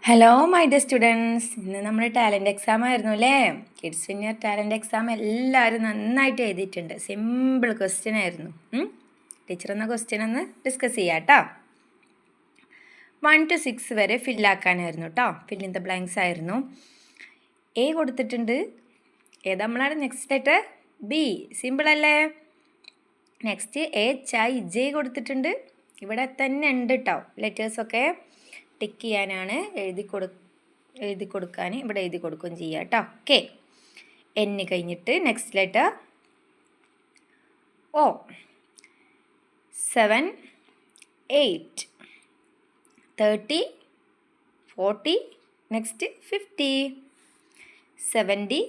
Hello my dear students, ഇന്ന് നമ്മൾ talent exam ആയിരുന്നു അല്ലേ? കിഡ്സ് വിന്നർ ടാലൻറ്റ് എക്സാം എല്ലാവരും നന്നായിട്ട് എഴുതിയിട്ടുണ്ട്. സിമ്പിൾ ക്വസ്റ്റ്യൻ ആയിരുന്നു. ടീച്ചർ എന്ന ക്വസ്റ്റ്യൻ ഒന്ന് ഡിസ്കസ് ചെയ്യാം കേട്ടോ. 1 to 6 വരെ ഫില്ലാക്കാനായിരുന്നു കേട്ടോ. ഫിൽ ഇൻ ദ ബ്ലാങ്ക്സ് ആയിരുന്നു. എ കൊടുത്തിട്ടുണ്ട്. ഏതാ നമ്മളാണ് നെക്സ്റ്റ് ലെറ്റർ? ബി. സിമ്പിൾ അല്ലേ? നെക്സ്റ്റ് HIJ കൊടുത്തിട്ടുണ്ട്. ഇവിടെ തന്നെ ഉണ്ട് കേട്ടോ ലെറ്റേഴ്സൊക്കെ. ടിക്ക് ചെയ്യാനാണ്, എഴുതി കൊടുക്കാൻ ഇവിടെ എഴുതി കൊടുക്കുകയും ചെയ്യുക കേട്ടോ. കെ. എൻ കഴിഞ്ഞിട്ട് next letter O. 7, 8, 30, 40, next 50, 70,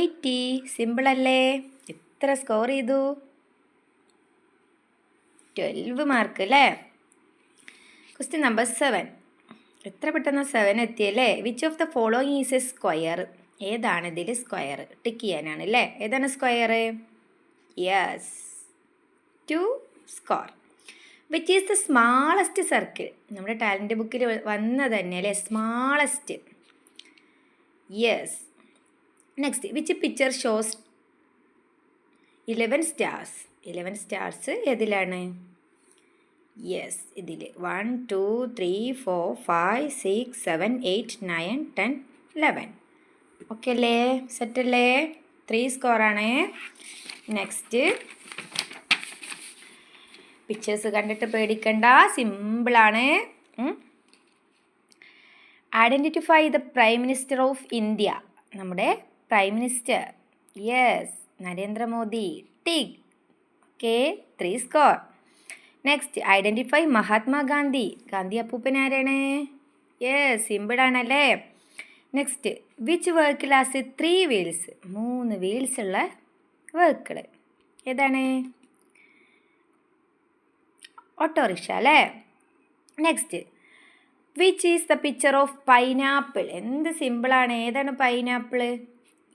80. Simple അല്ലേ? എത്ര സ്കോർ ചെയ്തു? 12 മാർക്ക് അല്ലേ? Question number 7. എത്ര പെട്ടെന്ന് 7 എത്തിയല്ലേ? Which of the following is a square? ഏതാണ് ഇതിൽ സ്ക്വയർ? ടിക്ക് ചെയ്യാനാണ് അല്ലേ? ഏതാണ് square? Yes, 2 score. Which is the smallest circle? നമ്മുടെ ടാലൻറ്റ് ബുക്കിൽ വന്നത് തന്നെ അല്ലേ? Smallest. Yes. Next, which picture shows 11 stars? 11 stars ഏതിലാണ്? യെസ്, ഇതിൽ 1, 2, 3, 4, 5, 6, 7, 8, 9, 10, 11. ഓക്കെ അല്ലേ? സെറ്റല്ലേ? 3 സ്കോറാണ്. നെക്സ്റ്റ്, പിക്ചേഴ്സ് കണ്ടിട്ട് പേടിക്കണ്ട, സിമ്പിളാണ്. Identify the prime minister of India. നമ്മുടെ prime minister. Yes, Narendra Modi. Tick. Okay, 3 score. Next, identify Mahatma Gandhi. Gandhi അപ്പൂപ്പൻ ആരാണ്? Yes, സിമ്പിളാണല്ലേ? Next, which vehicle has 3 wheels? 3 wheels ഉള്ള വെഹിക്കിൾ ഏതാണ്? ഓട്ടോറിക്ഷ അല്ലേ? Next, which is the picture of pineapple? എന്ത് സിമ്പിളാണ്. ഏതാണ് pineapple?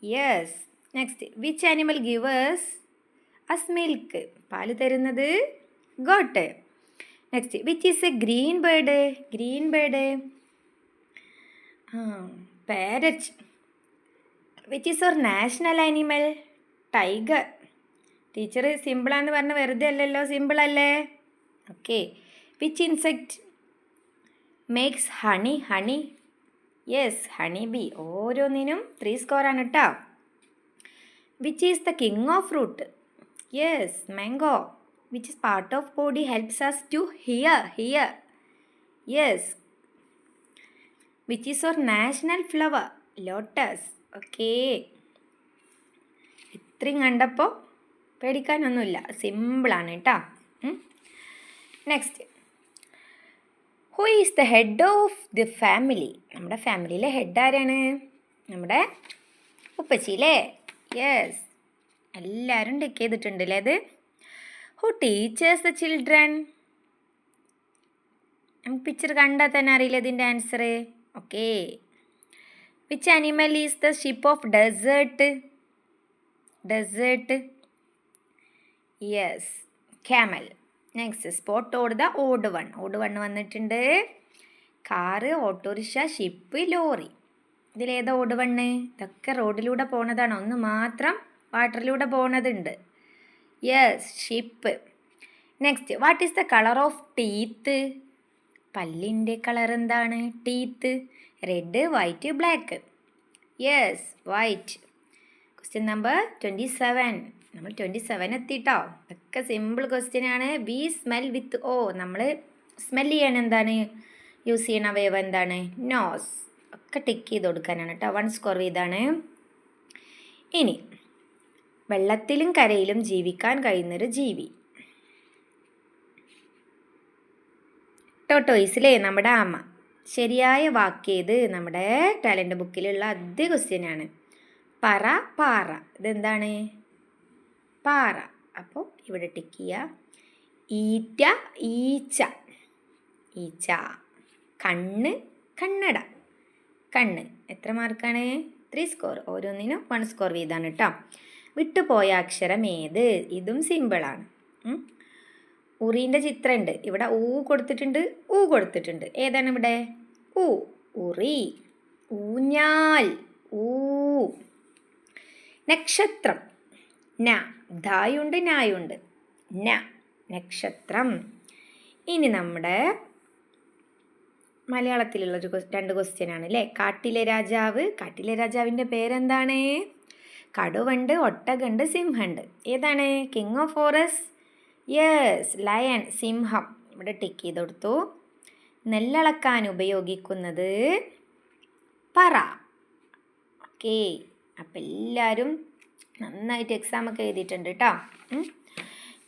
Yes. Next, which animal givers us milk? പാല് തരുന്നത് got. Next, which is A green bird? Green bird parrot. Which is our national animal? Tiger. Teacher സിമ്പിളാന്ന് പറഞ്ഞ് വെറുതെ അല്ലല്ലോ, സിമ്പിളല്ലേ? Okay. Which insect makes honey? Honey. Yes, honey bee. ഓരോന്നിനും 3 സ്കോറാണ് കേട്ടോ. Which is the king of fruit? Yes, mango. Which is part of body helps us to hear? Hear. Yes. Which is our national flower? Lotus. Okay. ഇത്രയും കണ്ടപ്പോൾ പേടിക്കാനൊന്നുമില്ല, സിമ്പിളാണ് കേട്ടോ. Next, who is the head of the family? നമ്മുടെ ഫാമിലിയിലെ head ആരാണ്? നമ്മുടെ ഉപ്പച്ചിയില്ലേ? Yes, എല്ലാവരും ടിക്ക് ചെയ്തിട്ടുണ്ടല്ലേ അത്. Who teaches the children? നമുക്ക് പിക്ചർ കണ്ടാൽ തന്നെ അറിയില്ല ഇതിൻ്റെ answer. Okay. Which animal is the ship of desert? Desert. Yes, camel. Next, spot out the odd one. Odd one വന്നിട്ടുണ്ട്. Car, autorickshaw, ship, lorry. ഇതിലേതാ ഓഡ് വണ്ണ്? ഇതൊക്കെ റോഡിലൂടെ പോണതാണ്, ഒന്ന് മാത്രം വാട്ടറിലൂടെ പോണതുണ്ട്. Yes, ship. Next, what is the colour of teeth? പല്ലിൻ്റെ കളർ എന്താണ്? Teeth. Red, white, black. Yes, white. Question number 27. നമ്മൾ 27 എത്തിട്ടോ. ഇതൊക്കെ സിമ്പിൾ ക്വസ്റ്റ്യൻ ആണ്. വി സ്മെൽ വിത്ത് ഓ. നമ്മൾ സ്മെൽ ചെയ്യാൻ എന്താണ് യൂസ് ചെയ്യണ അവയവം എന്താണ്? നോസ്. ഒക്കെ ടിക്ക് ചെയ്ത് കൊടുക്കാനാണ് കേട്ടോ. 1 സ്കോർ ചെയ്താണ്. ഇനി, വെള്ളത്തിലും കരയിലും ജീവിക്കാൻ കഴിയുന്നൊരു ജീവി. ടോട്ടോയിസിലെ നമ്മുടെ ആമ. ശരിയായ വാക്കേത്? നമ്മുടെ ടാലൻറ്റ് ബുക്കിലുള്ള ആദ്യ ക്വസ്റ്റ്യനാണ്. പറ, പാറ. ഇതെന്താണ്? പാറ. അപ്പോൾ ഇവിടെ ടിക്ക് ചെയ്യുക. ഈറ്റ, ഈച്ച. ഈച്ച. കണ്ണ്, കണ്ണട. കണ്ണ്. എത്ര മാർക്കാണ്? 3 സ്കോർ. ഓരോന്നിനും 1 സ്കോർ വീതമാണ് കേട്ടോ. വിട്ടുപോയ അക്ഷരം ഏത്? ഇതും സിമ്പിളാണ്. ഉറീൻ്റെ ചിത്രമുണ്ട്. ഇവിടെ ഊ കൊടുത്തിട്ടുണ്ട്, ഊ കൊടുത്തിട്ടുണ്ട്. ഏതാണ് ഇവിടെ? ഊ. ഉറി. ഊഞ്ഞാൽ. ഊ. നക്ഷത്രം. ന. ധായുണ്ട് നായുണ്ട്. ന. നക്ഷത്രം. ഇനി നമ്മുടെ മലയാളത്തിലുള്ളൊരു 2 ക്വസ്റ്റ്യൻ ആണ് അല്ലേ. കാട്ടിലെ രാജാവ്. കാട്ടിലെ രാജാവിൻ്റെ പേരെന്താണ്? കടുവണ്ട്, ഒട്ടകണ്ട്, സിംഹണ്ട്. ഏതാണ്? King of forest? Yes, lion, സിംഹം. ഇവിടെ ടിക്ക് ചെയ്ത് കൊടുത്തു. നെല്ലളക്കാൻ ഉപയോഗിക്കുന്നത് പറ. ഓക്കെ, അപ്പം എല്ലാവരും നന്നായിട്ട് എക്സാമൊക്കെ എഴുതിയിട്ടുണ്ട് കേട്ടോ.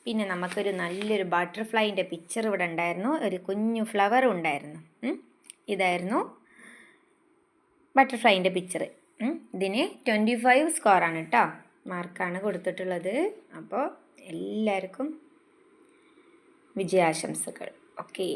പിന്നെ നമുക്കൊരു നല്ലൊരു ബട്ടർഫ്ലൈൻ്റെ പിക്ചർ ഇവിടെ ഉണ്ടായിരുന്നു. ഒരു കുഞ്ഞു ഫ്ലവറും ഉണ്ടായിരുന്നു. ഇതായിരുന്നു ബട്ടർഫ്ലൈൻ്റെ പിക്ചർ. ഇതിന് 25 സ്കോറാണ് കേട്ടോ, മാർക്കാണ് കൊടുത്തിട്ടുള്ളത്. അപ്പോൾ എല്ലാവർക്കും വിജയാശംസകൾ. ഓക്കെ.